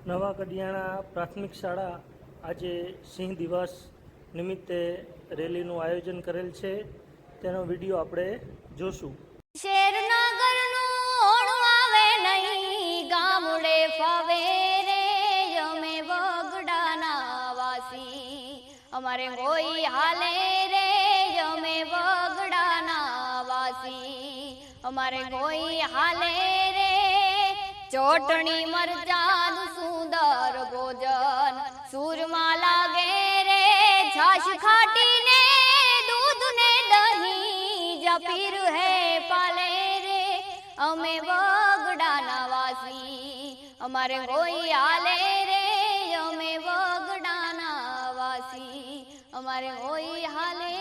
નવા કડિયાણા પ્રાથમિક શાળા આજે સિંહ દિવસ નિમિત્તે રેલીનું આયોજન કરેલ છે, તેનો વિડીયો આપણે જોશું. શેરનગરનું ઓણું આવે નહીં, ગામડે ફાવે રે અમે વગડાના વાસી. અમારે કોઈ હાલે રે અમે વગડાના વાસી. અમારે કોઈ હાલે રે ચોટણી મરચાનું સુંદર ભોજન સૂરમાં લાગે રે. છાશ ખાટીને દૂધ ને દહીં જપીર હે પાલે રે અમે વગડાના વાસી. અમારે કોઈ હાલે રે અમે વગડાના વાસી. અમારે કોઈ હાલે